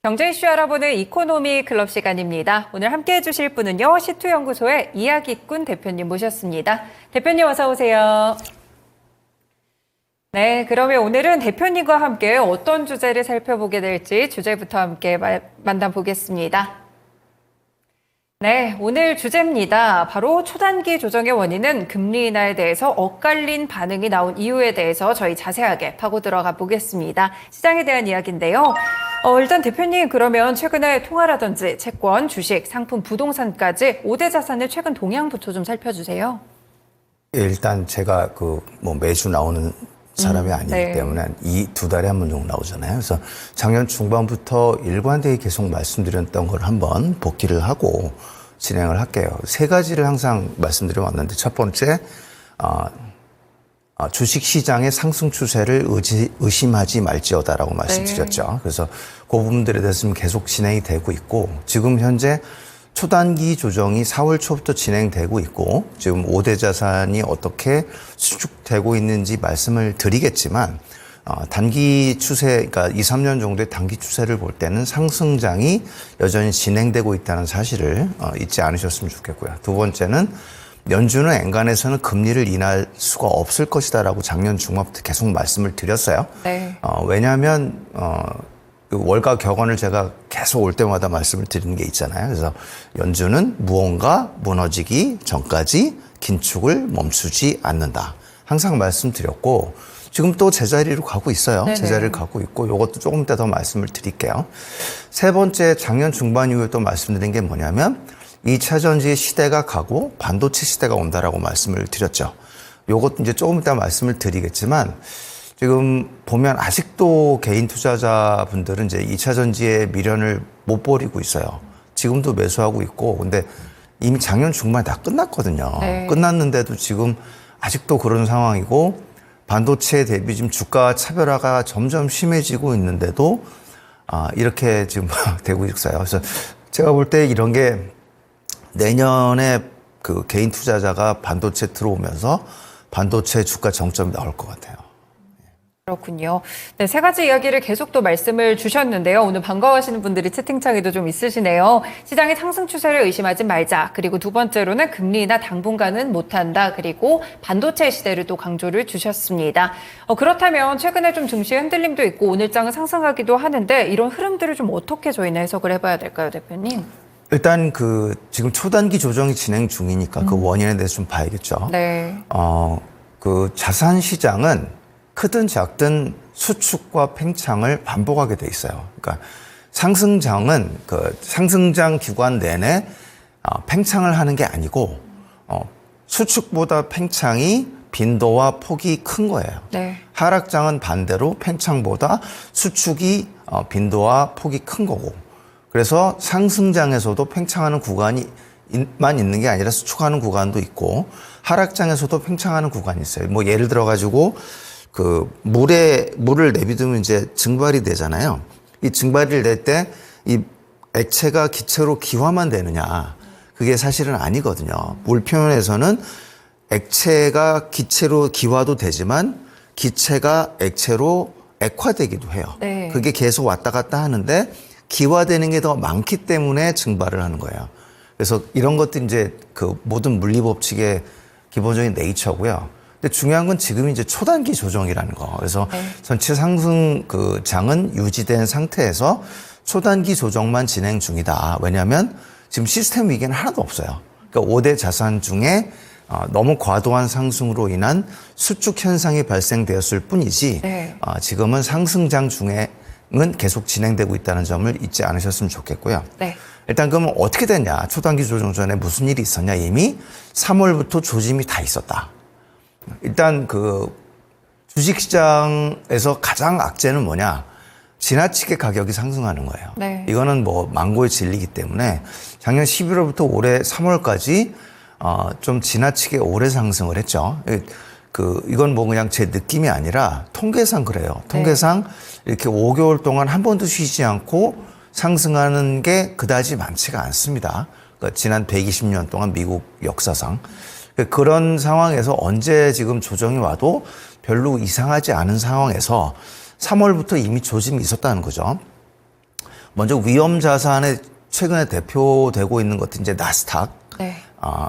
경제 이슈 알아보는 이코노미 클럽 시간입니다. 오늘 함께해 주실 분은요. 시투연구소의 이야기꾼 대표님 모셨습니다. 대표님 어서 오세요. 네, 그러면 오늘은 대표님과 함께 어떤 주제를 살펴보게 될지 주제부터 함께 만나보겠습니다. 네, 오늘 주제입니다. 바로 초단기 조정의 원인은 금리 인하에 대해서 엇갈린 반응이 나온 이유에 대해서 저희 자세하게 파고 들어가 보겠습니다. 시장에 대한 이야기인데요. 일단 대표님 그러면 최근에 통화라든지 채권, 주식, 상품, 부동산까지 5대 자산의 최근 동향부터 좀 살펴주세요. 일단 제가 매주 나오는 사람이 아니기 네. 때문에 이 두 달에 한 번 정도 나오잖아요. 그래서 작년 중반부터 일관되게 계속 말씀드렸던 걸 한번 복기를 하고 진행을 할게요. 세 가지를 항상 말씀드려 왔는데 첫 번째, 주식 시장의 상승 추세를 의심하지 말지어다라고 말씀드렸죠. 네. 그래서 그 부분들에 대해서는 계속 진행이 되고 있고 지금 현재 초단기 조정이 4월 초부터 진행되고 있고 지금 5대 자산이 어떻게 수축되고 있는지 말씀을 드리겠지만 단기 추세, 그러니까 2, 3년 정도의 단기 추세를 볼 때는 상승장이 여전히 진행되고 있다는 사실을 잊지 않으셨으면 좋겠고요. 두 번째는 연준은 엔간해서는 금리를 인하할 수가 없을 것이다라고 작년 중반부터 계속 말씀을 드렸어요. 네. 왜냐하면 그 월가 격언을 제가 계속 올 때마다 말씀을 드리는 게 있잖아요. 그래서 연준은 무언가 무너지기 전까지 긴축을 멈추지 않는다. 항상 말씀드렸고 지금 또 제자리로 가고 있어요. 네네. 제자리를 가고 있고 이것도 조금 이따 더 말씀을 드릴게요. 세 번째 작년 중반 이후에 또 말씀드린 게 뭐냐면 2차 전지의 시대가 가고 반도체 시대가 온다라고 말씀을 드렸죠. 이것도 이제 조금 이따 말씀을 드리겠지만 지금 보면 아직도 개인 투자자분들은 이제 2차 전지의 미련을 못 버리고 있어요. 지금도 매수하고 있고, 근데 이미 작년 중반에 다 끝났거든요. 네. 끝났는데도 지금 아직도 그런 상황이고, 반도체 대비 지금 주가 차별화가 점점 심해지고 있는데도, 이렇게 지금 되고 있어요. 그래서 제가 볼 때 이런 게 내년에 그 개인 투자자가 반도체 들어오면서 반도체 주가 정점이 나올 것 같아요. 그렇군요. 네, 세 가지 이야기를 계속 또 말씀을 주셨는데요. 오늘 반가워하시는 분들이 채팅창에도 좀 있으시네요. 시장의 상승 추세를 의심하지 말자. 그리고 두 번째로는 금리나 당분간은 못한다. 그리고 반도체 시대를 또 강조를 주셨습니다. 그렇다면 최근에 좀 증시의 흔들림도 있고 오늘장은 상승하기도 하는데 이런 흐름들을 좀 어떻게 저희는 해석을 해봐야 될까요, 대표님? 일단 지금 초단기 조정이 진행 중이니까 그 원인에 대해서 좀 봐야겠죠. 네. 그 자산 시장은 크든 작든 수축과 팽창을 반복하게 돼 있어요. 그러니까 상승장은 그 상승장 기간 내내 팽창을 하는 게 아니고 수축보다 팽창이 빈도와 폭이 큰 거예요. 네. 하락장은 반대로 팽창보다 수축이 빈도와 폭이 큰 거고. 그래서 상승장에서도 팽창하는 구간이만 있는 게 아니라 수축하는 구간도 있고 하락장에서도 팽창하는 구간이 있어요. 뭐 예를 들어 가지고 물을 내비두면 이제 증발이 되잖아요. 이 증발을 낼 때 이 액체가 기체로 기화만 되느냐. 그게 사실은 아니거든요. 물 표면에서는 액체가 기체로 기화도 되지만 기체가 액체로 액화되기도 해요. 네. 그게 계속 왔다 갔다 하는데 기화되는 게 더 많기 때문에 증발을 하는 거예요. 그래서 이런 것들이 이제 그 모든 물리 법칙의 기본적인 네이처고요. 근데 중요한 건 지금 이제 초단기 조정이라는 거. 그래서 네. 전체 상승 장은 유지된 상태에서 초단기 조정만 진행 중이다. 왜냐하면 지금 시스템 위기는 하나도 없어요. 그러니까 5대 자산 중에 너무 과도한 상승으로 인한 수축 현상이 발생되었을 뿐이지 네. 지금은 상승장 중에는 계속 진행되고 있다는 점을 잊지 않으셨으면 좋겠고요. 네. 일단 그러면 어떻게 됐냐. 초단기 조정 전에 무슨 일이 있었냐. 이미 3월부터 조짐이 다 있었다. 일단 주식시장에서 가장 악재는 뭐냐? 지나치게 가격이 상승하는 거예요. 네. 이거는 뭐 망고의 진리이기 때문에 작년 11월부터 올해 3월까지 좀 지나치게 오래 상승을 했죠. 이건 뭐 그냥 제 느낌이 아니라 통계상 그래요. 통계상 이렇게 5개월 동안 한 번도 쉬지 않고 상승하는 게 그다지 많지가 않습니다. 그러니까 지난 120년 동안 미국 역사상. 그런 상황에서 언제 지금 조정이 와도 별로 이상하지 않은 상황에서 3월부터 이미 조짐이 있었다는 거죠. 먼저 위험 자산에 최근에 대표되고 있는 것도 이제 나스닥, 네.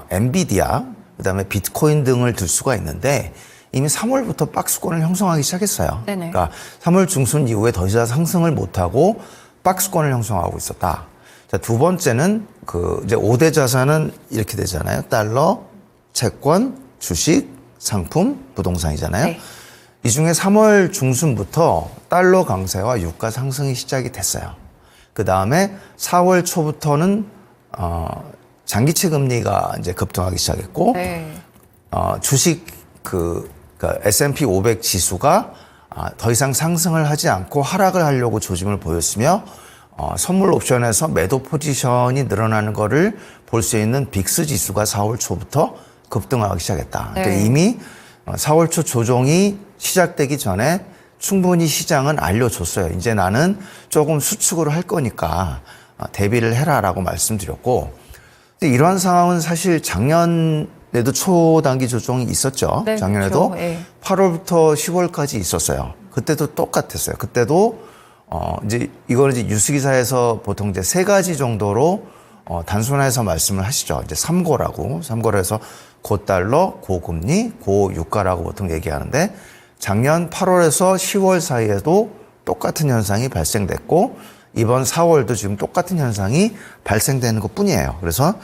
엔비디아, 그다음에 비트코인 등을 들 수가 있는데 이미 3월부터 박스권을 형성하기 시작했어요. 네네. 그러니까 3월 중순 이후에 더 이상 상승을 못하고 박스권을 형성하고 있었다. 자, 두 번째는 이제 5대 자산은 이렇게 되잖아요. 달러, 채권, 주식, 상품, 부동산이잖아요. 네. 이 중에 3월 중순부터 달러 강세와 유가 상승이 시작이 됐어요. 그 다음에 4월 초부터는 장기채 금리가 이제 급등하기 시작했고, 네. 주식 그러니까 S&P 500 지수가 더 이상 상승을 하지 않고 하락을 하려고 조짐을 보였으며, 선물 옵션에서 매도 포지션이 늘어나는 거를 볼 수 있는 빅스 지수가 4월 초부터 급등하기 시작했다. 네. 그러니까 이미 4월 초 조정이 시작되기 전에 충분히 시장은 알려줬어요. 이제 나는 조금 수축을 할 거니까 대비를 해라라고 말씀드렸고, 근데 이러한 상황은 사실 작년에도 초단기 조정이 있었죠. 네, 작년에도 그렇죠. 예. 8월부터 10월까지 있었어요. 그때도 똑같았어요. 그때도 이제 이거는 이제 뉴스기사에서 보통 이제 세 가지 정도로 단순화해서 말씀을 하시죠. 이제 3고라고, 3고로 해서 고달러, 고금리, 고유가라고 보통 얘기하는데, 작년 8월에서 10월 사이에도 똑같은 현상이 발생됐고, 이번 4월도 지금 똑같은 현상이 발생되는 것 뿐이에요. 그래서,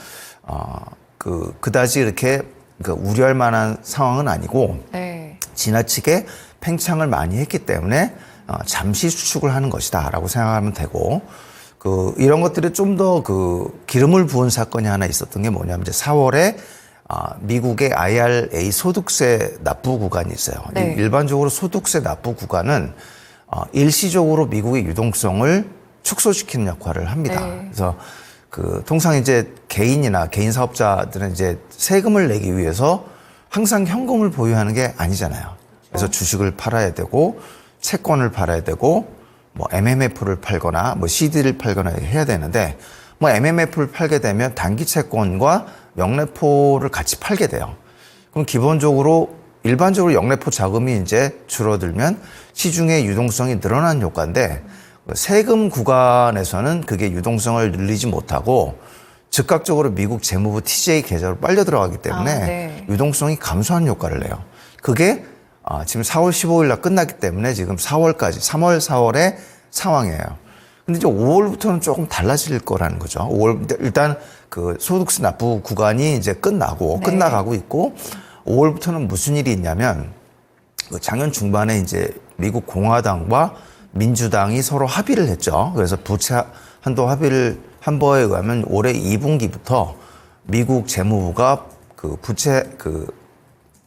그다지 이렇게 우려할 만한 상황은 아니고, 네. 지나치게 팽창을 많이 했기 때문에 잠시 수축을 하는 것이다라고 생각하면 되고, 이런 것들이 좀 더 기름을 부은 사건이 하나 있었던 게 뭐냐면 이제 4월에 미국의 IRA 소득세 납부 구간이 있어요. 네. 일반적으로 소득세 납부 구간은 일시적으로 미국의 유동성을 축소시키는 역할을 합니다. 네. 그래서 통상 이제 개인이나 개인 사업자들은 이제 세금을 내기 위해서 항상 현금을 보유하는 게 아니잖아요. 그래서 주식을 팔아야 되고 채권을 팔아야 되고 뭐 MMF를 팔거나 뭐 CD를 팔거나 해야 되는데, 뭐 MMF를 팔게 되면 단기 채권과 영래포를 같이 팔게 돼요. 그럼 기본적으로 일반적으로 영래포 자금이 이제 줄어들면 시중의 유동성이 늘어나는 효과인데, 세금 구간에서는 그게 유동성을 늘리지 못하고 즉각적으로 미국 재무부 TJ 계좌로 빨려 들어가기 때문에 네. 유동성이 감소하는 효과를 내요. 그게 지금 4월 15일 날 끝났기 때문에 지금 4월까지, 3월, 4월의 상황이에요. 근데 이제 5월부터는 조금 달라질 거라는 거죠. 5월, 일단 소득세 납부 구간이 이제 끝나고, 네. 끝나가고 있고, 5월부터는 무슨 일이 있냐면, 작년 중반에 이제 미국 공화당과 민주당이 서로 합의를 했죠. 그래서 부채 한도 합의를 한 거에 의하면 올해 2분기부터 미국 재무부가 부채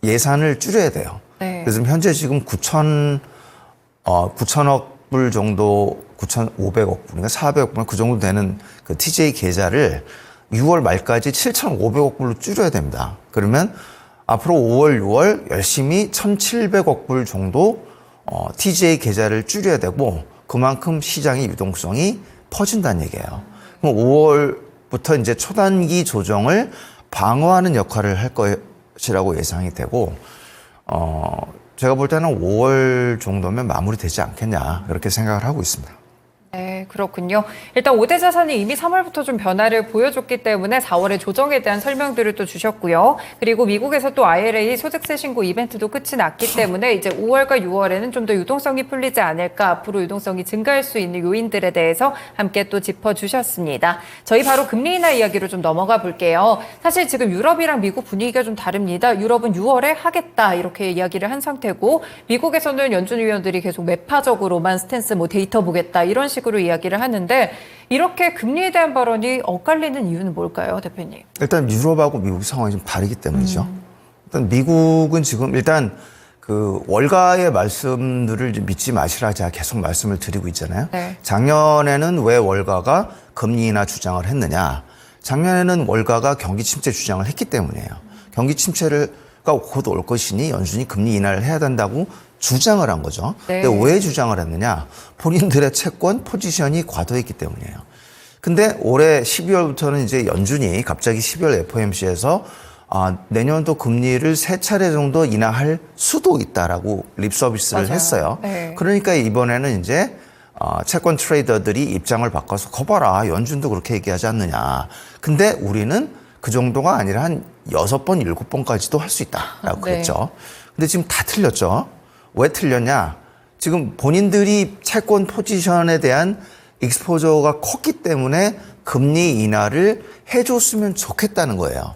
예산을 줄여야 돼요. 네. 그래서 현재 지금 9천억 불 정도, 9,500억 불인가 400억 불 그 정도 되는 TJ 계좌를 6월 말까지 7,500억 불로 줄여야 됩니다. 그러면 앞으로 5월, 6월 열심히 1,700억 불 정도 TJ 계좌를 줄여야 되고, 그만큼 시장의 유동성이 퍼진다는 얘기예요. 그럼 5월부터 이제 초단기 조정을 방어하는 역할을 할 것이라고 예상이 되고, 제가 볼 때는 5월 정도면 마무리되지 않겠냐, 그렇게 생각을 하고 있습니다. 네, 그렇군요. 일단 5대 자산이 이미 3월부터 좀 변화를 보여줬기 때문에 4월의 조정에 대한 설명들을 또 주셨고요. 그리고 미국에서 또 IRA 소득세 신고 이벤트도 끝이 났기 때문에 이제 5월과 6월에는 좀 더 유동성이 풀리지 않을까, 앞으로 유동성이 증가할 수 있는 요인들에 대해서 함께 또 짚어주셨습니다. 저희 바로 금리 인하 이야기로 좀 넘어가 볼게요. 사실 지금 유럽이랑 미국 분위기가 좀 다릅니다. 유럽은 6월에 하겠다 이렇게 이야기를 한 상태고, 미국에서는 연준 위원들이 계속 매파적으로만 스탠스 뭐 데이터 보겠다 이런 식으로 이야기를 하는데, 이렇게 금리에 대한 발언이 엇갈리는 이유는 뭘까요, 대표님? 일단 유럽하고 미국 상황이 좀 다르기 때문이죠. 일단 미국은 지금 일단 월가의 말씀들을 믿지 마시라 제가 계속 말씀을 드리고 있잖아요. 네. 작년에는 왜 월가가 금리 인하 주장을 했느냐? 작년에는 월가가 경기 침체 주장을 했기 때문이에요. 경기 침체가 곧 올 것이니 연준이 금리 인하를 해야 된다고 주장을 한 거죠. 네. 근데 왜 주장을 했느냐? 본인들의 채권 포지션이 과도했기 때문이에요. 근데 올해 12월부터는 이제 연준이 갑자기 12월 FOMC에서 내년도 금리를 3차례 정도 인하할 수도 있다라고 립 서비스를 맞아요. 했어요. 네. 그러니까 이번에는 이제 채권 트레이더들이 입장을 바꿔서 거봐라 연준도 그렇게 얘기하지 않느냐. 근데 우리는 그 정도가 아니라 한 6번, 7번까지도 할 수 있다라고 그랬죠. 근데 지금 다 틀렸죠. 왜 틀렸냐? 지금 본인들이 채권 포지션에 대한 익스포저가 컸기 때문에 금리 인하를 해줬으면 좋겠다는 거예요.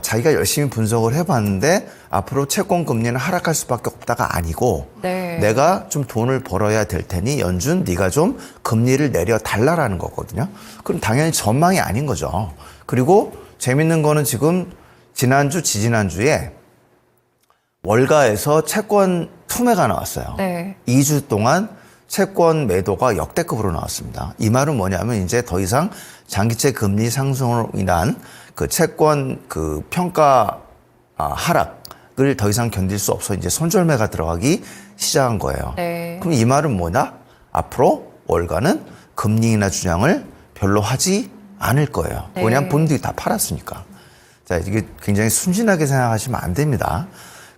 자기가 열심히 분석을 해봤는데 앞으로 채권 금리는 하락할 수밖에 없다가 아니고 내가 좀 돈을 벌어야 될 테니 연준 네가 좀 금리를 내려달라라는 거거든요. 그럼 당연히 전망이 아닌 거죠. 그리고 재밌는 거는 지금 지난주, 지지난주에 월가에서 채권 투매가 나왔어요. 2주 동안 채권 매도가 역대급으로 나왔습니다. 이 말은 뭐냐면 이제 더 이상 장기채 금리 상승으로 인한 그 채권 그 평가 하락을 더 이상 견딜 수 없어 이제 손절매가 들어가기 시작한 거예요. 그럼 이 말은 뭐냐? 앞으로 월가는 금리 인하 주장을 별로 하지 않을 거예요. 왜냐하면 본인들이 다 팔았으니까. 자, 이게 굉장히 순진하게 생각하시면 안 됩니다.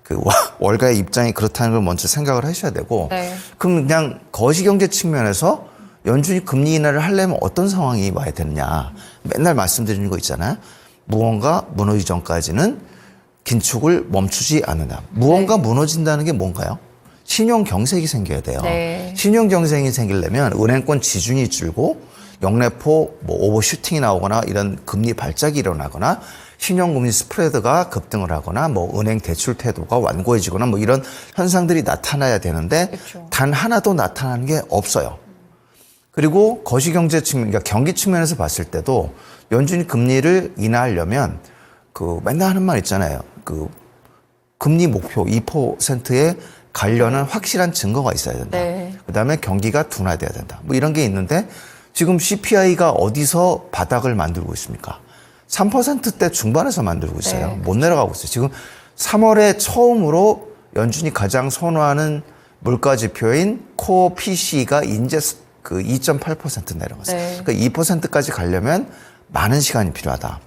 그 월가의 입장이 그렇다는 걸 먼저 생각을 하셔야 되고, 그럼 그냥 거시경제 측면에서 연준이 금리 인하를 하려면 어떤 상황이 와야 되느냐. 맨날 말씀드리는 거 있잖아요. 무언가 무너지기 전까지는 긴축을 멈추지 않는다. 무언가 무너진다는 게 뭔가요? 신용 경색이 생겨야 돼요. 신용 경색이 생기려면 은행권 지준이 줄고 영래포 뭐 오버슈팅이 나오거나 이런 금리 발작이 일어나거나 신용금리 스프레드가 급등을 하거나 뭐 은행 대출 태도가 완고해지거나 뭐 이런 현상들이 나타나야 되는데 단 하나도 나타나는 게 없어요. 그리고 거시경제 측면, 그러니까 경기 측면에서 봤을 때도 연준이 금리를 인하하려면 그 맨날 하는 말 있잖아요. 그 금리 목표 2%에 가려는 확실한 증거가 있어야 된다. 그다음에 경기가 둔화돼야 된다. 뭐 이런 게 있는데 지금 CPI가 어디서 바닥을 만들고 있습니까? 3%대 중반에서 만들고 있어요. 못 내려가고 있어요. 지금 3월에 처음으로 연준이 가장 선호하는 물가 지표인 코어 PC가 이제 그 2.8% 내려갔어요. 그러니까 2%까지 가려면 많은 시간이 필요하다.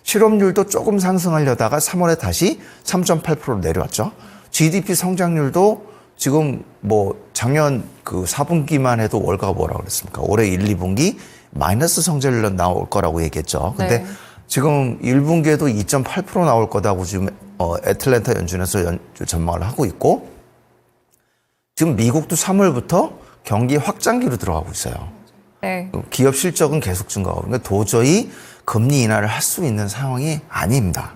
실업률도 조금 상승하려다가 3월에 다시 3.8%로 내려왔죠. GDP 성장률도 지금 뭐 작년 그 4분기만 해도 월가가 뭐라고 그랬습니까? 올해 1, 2분기 마이너스 성장률로 나올 거라고 얘기했죠. 근데 지금 1분기에도 2.8% 나올 거다고 지금 애틀랜타 연준에서 전망을 하고 있고, 지금 미국도 3월부터 경기 확장기로 들어가고 있어요. 기업 실적은 계속 증가하고, 그러니까 도저히 금리 인하를 할 수 있는 상황이 아닙니다.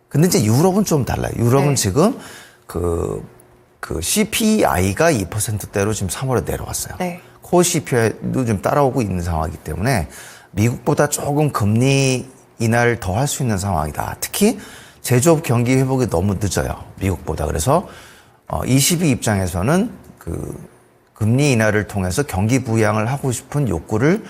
근데 이제 유럽은 좀 달라요. 유럽은 지금 그 CPI가 2%대로 지금 3월에 내려왔어요. 코어 CPI도 좀 따라오고 있는 상황이기 때문에 미국보다 조금 금리 인하를 더 할 수 있는 상황이다. 특히 제조업 경기 회복이 너무 늦어요. 미국보다. 그래서 ECB 입장에서는 그 금리 인하를 통해서 경기 부양을 하고 싶은 욕구를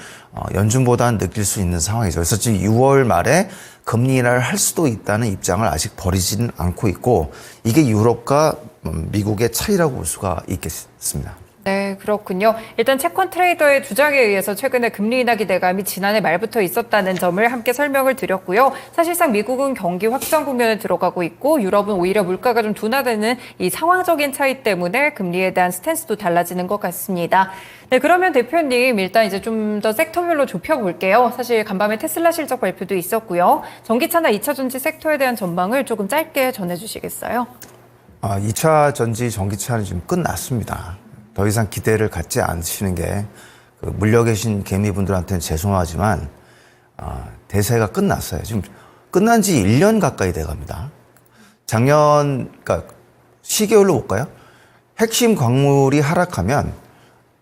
연준보다는 느낄 수 있는 상황이죠. 그래서 지금 6월 말에 금리 인하를 할 수도 있다는 입장을 아직 버리지는 않고 있고, 이게 유럽과 미국의 차이라고 볼 수가 있겠습니다. 네, 그렇군요. 일단 채권 트레이더의 주장에 의해서 최근에 금리 인하 기대감이 지난해 말부터 있었다는 점을 함께 설명을 드렸고요. 사실상 미국은 경기 확장 국면에 들어가고 있고, 유럽은 오히려 물가가 좀 둔화되는 이 상황적인 차이 때문에 금리에 대한 스탠스도 달라지는 것 같습니다. 네, 그러면 대표님 일단 이제 좀 더 섹터별로 좁혀볼게요. 사실 간밤에 테슬라 실적 발표도 있었고요. 전기차나 2차 전지 섹터에 대한 전망을 조금 짧게 전해주시겠어요? 2차 전지 전기차는 지금 끝났습니다. 더 이상 기대를 갖지 않으시는 게 물려 계신 개미분들한테는 죄송하지만 대세가 끝났어요. 지금 끝난 지 1년 가까이 돼갑니다. 작년, 그러니까 시계열로 볼까요? 핵심 광물이 하락하면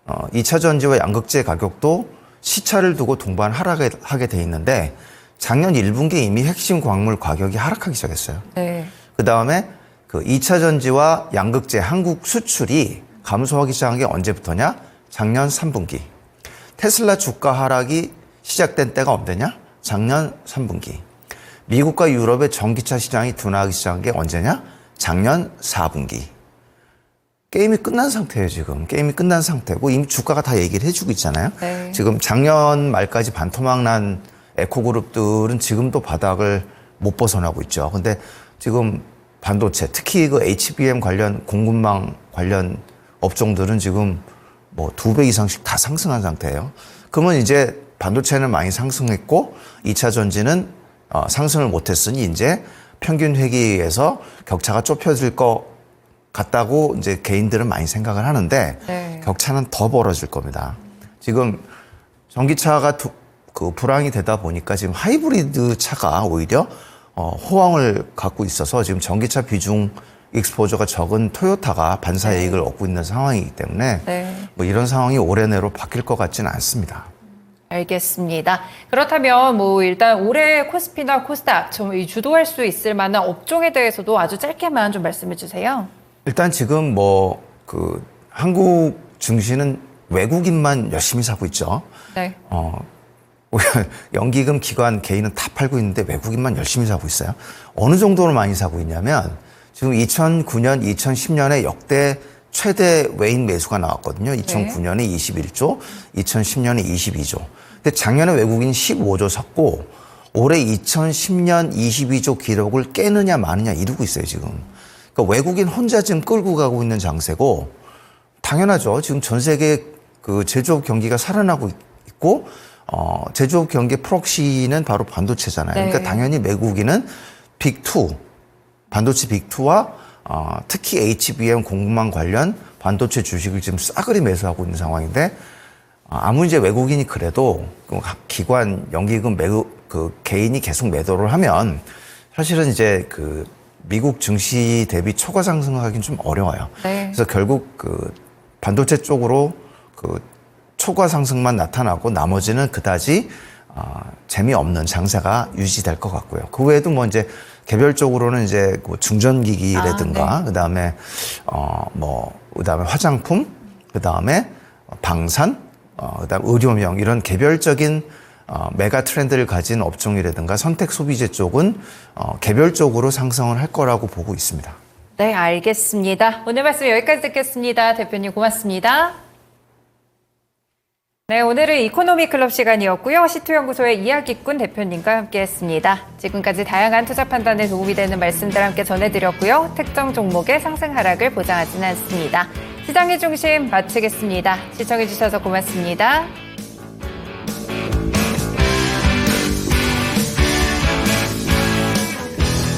2차 전지와 양극재 가격도 시차를 두고 동반 하락하게 돼 있는데, 작년 1분기에 이미 핵심 광물 가격이 하락하기 시작했어요. 그 다음에 그 2차 전지와 양극재 한국 수출이 감소하기 시작한 게 언제부터냐? 작년 3분기. 테슬라 주가 하락이 시작된 때가 언제냐? 작년 3분기. 미국과 유럽의 전기차 시장이 둔화하기 시작한 게 언제냐? 작년 4분기. 게임이 끝난 상태예요, 지금. 게임이 끝난 상태고 이미 주가가 다 얘기를 해주고 있잖아요. 지금 작년 말까지 반토막 난 에코그룹들은 지금도 바닥을 못 벗어나고 있죠. 근데 지금 반도체, 특히 그 HBM 관련 공급망 관련 업종들은 지금 뭐 2배 이상씩 다 상승한 상태예요. 그러면 이제 반도체는 많이 상승했고 2차 전지는 상승을 못했으니 이제 평균 회귀에서 격차가 좁혀질 것 같다고 이제 개인들은 많이 생각을 하는데 네. 격차는 더 벌어질 겁니다. 지금 전기차가 불황이 되다 보니까 지금 하이브리드 차가 오히려 호황을 갖고 있어서 지금 전기차 비중 익스포저가 적은 토요타가 반사이익을 얻고 있는 상황이기 때문에 네. 뭐 이런 상황이 올해 내로 바뀔 것 같지는 않습니다. 알겠습니다. 그렇다면 뭐 일단 올해 코스피나 코스닥 좀 주도할 수 있을 만한 업종에 대해서도 아주 짧게만 좀 말씀해 주세요. 일단 지금 한국 증시는 외국인만 열심히 사고 있죠. 네. 연기금 기관 개인은 다 팔고 있는데 외국인만 열심히 사고 있어요. 어느 정도로 많이 사고 있냐면 지금 2009년, 2010년에 역대 최대 외인 매수가 나왔거든요. 2009년에 21조, 2010년에 22조. 근데 작년에 외국인이 15조 샀고 올해 2010년 22조 기록을 깨느냐 마느냐 이루고 있어요, 지금. 그러니까 외국인 혼자 지금 끌고 가고 있는 장세고 당연하죠. 지금 전 세계 제조업 경기가 살아나고 있고 제조업 경기 프록시는 바로 반도체잖아요. 네. 그러니까 당연히 외국인은 빅2, 반도체 빅2와 특히 HBM 공급망 관련 반도체 주식을 지금 싸그리 매수하고 있는 상황인데 아무리 이제 외국인이 그래도 기관 연기금 개인이 계속 매도를 하면 사실은 이제 미국 증시 대비 초과 상승하기는 좀 어려워요. 네. 그래서 결국 반도체 쪽으로 초과 상승만 나타나고 나머지는 그다지 재미없는 장세가 유지될 것 같고요. 그 외에도 뭐 이제 개별적으로는 이제 중전기기라든가 네. 그다음에 화장품, 그다음에 방산, 그다음 의료명 이런 개별적인 메가 트렌드를 가진 업종이라든가 선택 소비재 쪽은 개별적으로 상승을 할 거라고 보고 있습니다. 네, 알겠습니다. 오늘 말씀 여기까지 듣겠습니다. 대표님 고맙습니다. 네, 오늘은 이코노미 클럽 시간이었고요. 시투연구소의 이야기꾼 대표님과 함께했습니다. 지금까지 다양한 투자 판단에 도움이 되는 말씀들 함께 전해드렸고요. 특정 종목의 상승 하락을 보장하지는 않습니다. 시장의 중심 마치겠습니다. 시청해주셔서 고맙습니다.